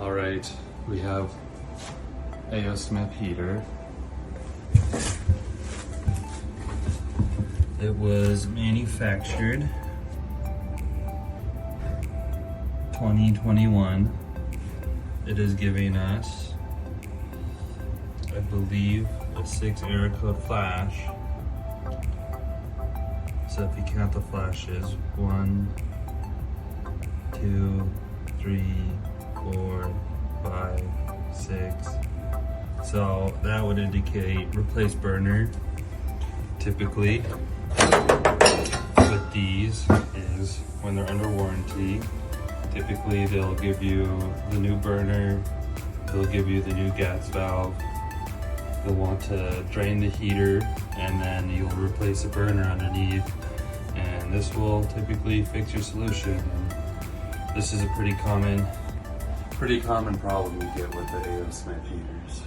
All right, we have A.O. Smith heater. It was manufactured 2021. It is giving us, I believe, a 6 error code flash. So if you count the flashes, 1, 2, 3, 4, 5, 6. So that would indicate replace burner. Typically with these is when they're under warranty. Typically they'll give you the new burner, they'll give you the new gas valve. You'll want to drain the heater and then you'll replace the burner underneath, and this will typically fix your solution. This is a pretty common problem you get with the A.O. Smith heaters.